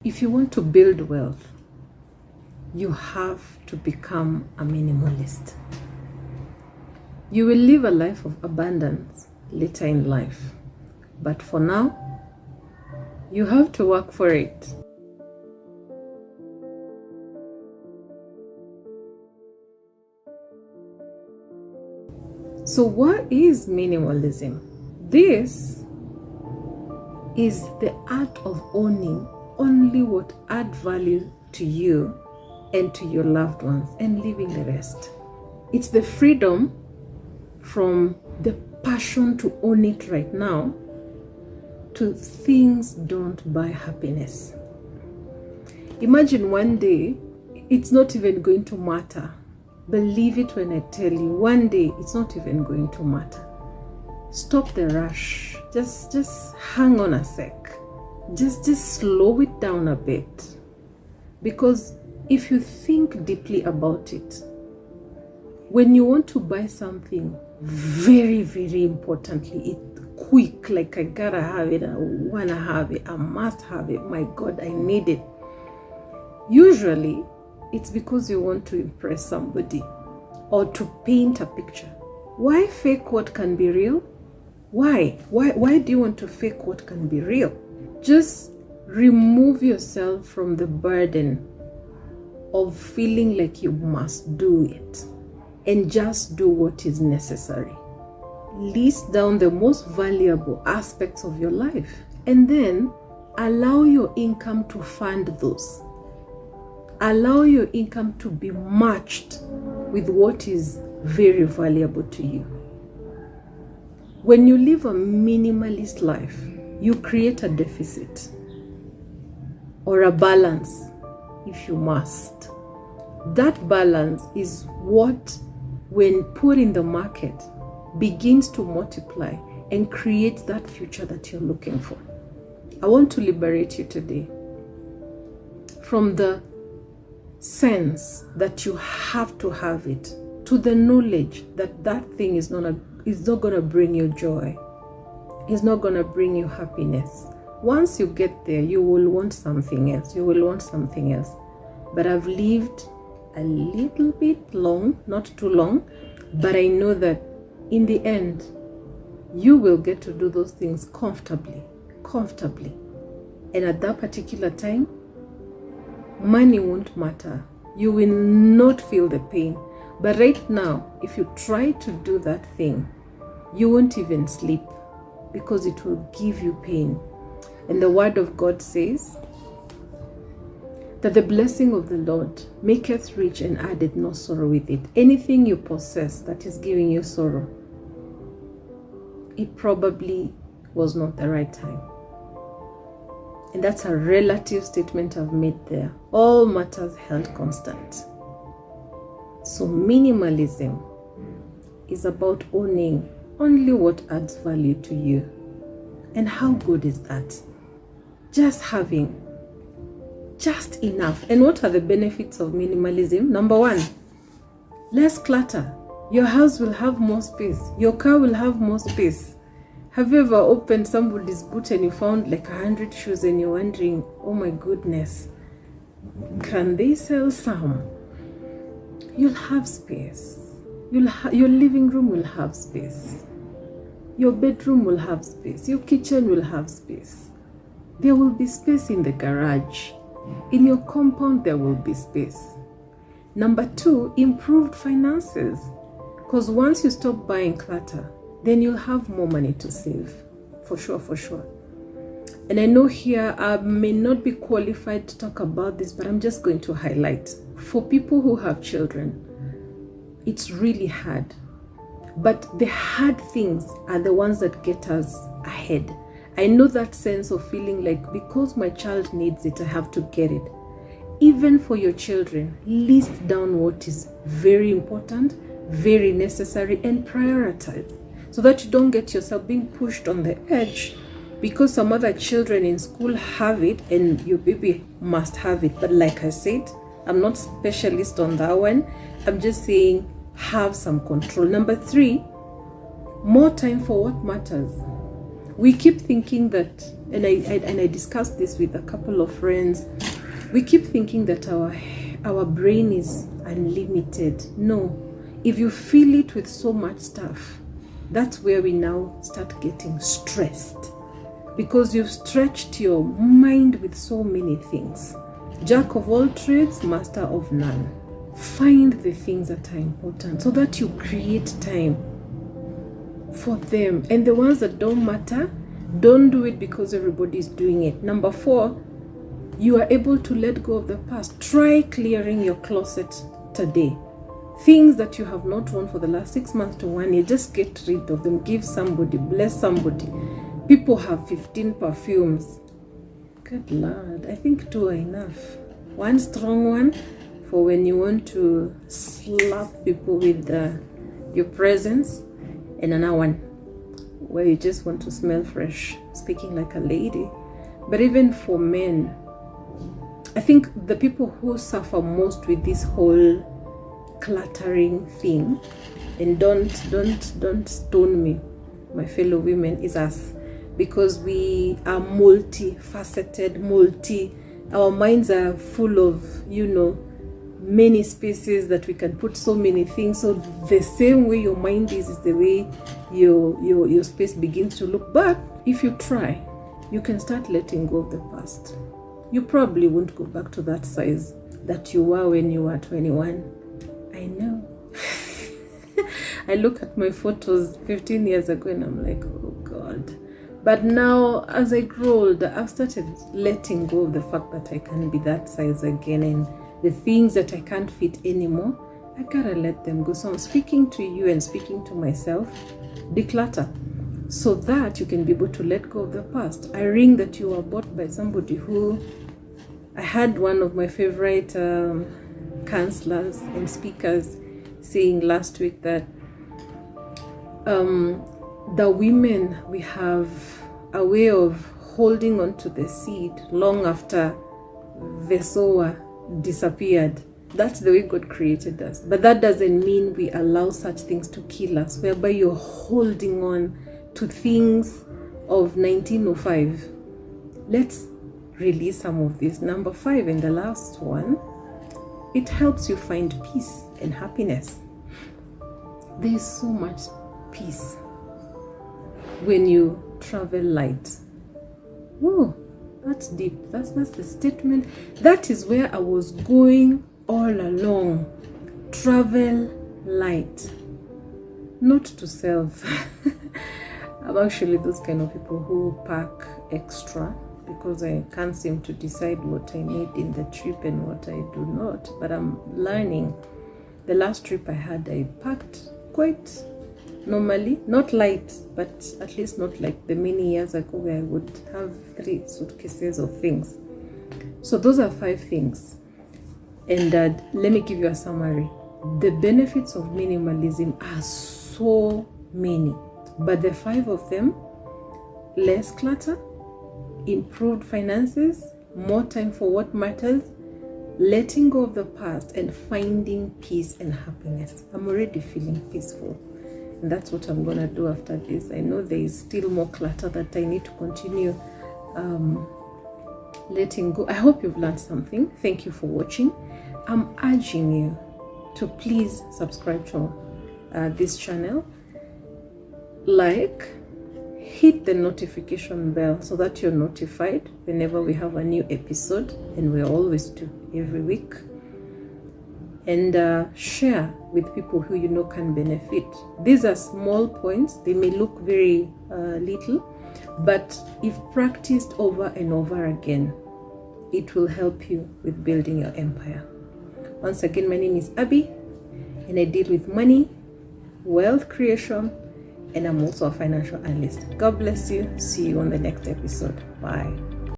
If you want to build wealth, you have to become a minimalist. You will live a life of abundance later in life, but for now, you have to work for it. So what is minimalism? This is the art of owning only what adds value to you and to your loved ones and leaving the rest. It's the freedom from the passion to own it right now to things don't buy happiness. Imagine one day it's not even going to matter. Believe it when I tell you, one day it's not even going to matter. Stop the rush. Just hang on a sec. Just slow it down a bit. Because if you think deeply about it, when you want to buy something very, very importantly, it quick, like I gotta have it, I wanna have it, I must have it, my God, I need it. Usually, it's because you want to impress somebody or to paint a picture. Why fake what can be real? Why do you want to fake what can be real? Just remove yourself from the burden of feeling like you must do it and just do what is necessary. List down the most valuable aspects of your life and then allow your income to fund those. Allow your income to be matched with what is very valuable to you. When you live a minimalist life, you create a deficit or a balance if you must. That balance is what, when put in the market, begins to multiply and create that future that you're looking for. I want to liberate you today from the sense that you have to have it to the knowledge that that thing is not going to bring you joy. It's not going to bring you happiness. Once you get there, you will want something else. You will want something else. But I've lived a little bit long, not too long, but I know that in the end, you will get to do those things comfortably. And at that particular time, money won't matter. You will not feel the pain. But right now, if you try to do that thing, you won't even sleep because it will give you pain. And the word of God says that the blessing of the Lord maketh rich and addeth no sorrow with it. Anything you possess that is giving you sorrow, it probably was not the right time. And that's a relative statement I've made there. All matters held constant. So minimalism is about owning only what adds value to you. And how good is that? Just having just enough. And what are the benefits of minimalism? Number one, less clutter. Your house will have more space. Your car will have more space. Have you ever opened somebody's boot and you found like 100 shoes and you're wondering, oh my goodness, can they sell some? You'll have space. Your living room will have space. Your bedroom will have space. Your kitchen will have space. There will be space in the garage. In your compound, there will be space. Number two, improved finances. Because once you stop buying clutter, then you'll have more money to save. For sure. And I know here I may not be qualified to talk about this, but I'm just going to highlight. For people who have children, it's really hard. But the hard things are the ones that get us ahead. I know that sense of feeling like because my child needs it, I have to get it. Even for your children, list down what is very important, very necessary, and prioritize so that you don't get yourself being pushed on the edge because some other children in school have it and your baby must have it. But like I said, I'm not specialist on that one. I'm just saying have some control. Number three, more time for what matters. We keep thinking that, and I discussed this with a couple of friends, we keep thinking that our brain is unlimited. No, if you fill it with so much stuff, that's where we now start getting stressed, because you've stretched your mind with so many things. Jack of all trades, master of none. Find the things that are important so that you create time for them. And the ones that don't matter, don't do it because everybody's doing it. Number 4, you are able to let go of the past. Try clearing your closet today. Things that you have not worn for the last 6 months to 1 year, just get rid of them. Give somebody, bless somebody. People have 15 perfumes. Good Lord, I think 2 are enough. One strong one for when you want to slap people with your presence, and another one where you just want to smell fresh, speaking like a lady. But even for men, I think the people who suffer most with this whole cluttering thing, and don't stone me, my fellow women, is us, because we are multifaceted, our minds are full of, many spaces that we can put so many things. So the same way your mind is the way your space begins to look. But if you try, you can start letting go of the past. You probably won't go back to that size that you were when you were 21. I know. I look at my photos 15 years ago and I'm like, oh God. But now, as I grow older, I've started letting go of the fact that I can be that size again, and the things that I can't fit anymore, I gotta let them go. So I'm speaking to you and speaking to myself. Declutter, so that you can be able to let go of the past. A ring that you were bought by somebody who, I had one of my favorite counselors and speakers saying last week that the women, we have a way of holding on to the seed long after the sower disappeared. That's the way God created us. But that doesn't mean we allow such things to kill us, whereby you're holding on to things of 1905. Let's release some of this. Number 5, and the last one, it helps you find peace and happiness. There is so much peace when you travel light. Whoa, that's deep. That's the statement. That is where I was going all along. Travel light, not to self. I'm actually those kind of people who pack extra because I can't seem to decide what I need in the trip and what I do not. But I'm learning. The last trip I had, I packed quite normally, not light, but at least not like the many years ago where I would have 3 suitcases of things. So those are 5 things. And let me give you a summary. The benefits of minimalism are so many, but the 5 of them: less clutter, improved finances, more time for what matters, letting go of the past, and finding peace and happiness. I'm already feeling peaceful. And that's what I'm going to do after this. I know there is still more clutter that I need to continue letting go. I hope you've learned something. Thank you for watching. I'm urging you to please subscribe to this channel. Hit the notification bell so that you're notified whenever we have a new episode, and we always do every week. And share with people who you know can benefit. These are small points. They may look very little, but if practiced over and over again, it will help you with building your empire. Once again, my name is Abby, and I deal with money, wealth creation, and I'm also a financial analyst. God bless you. See you on the next episode. Bye.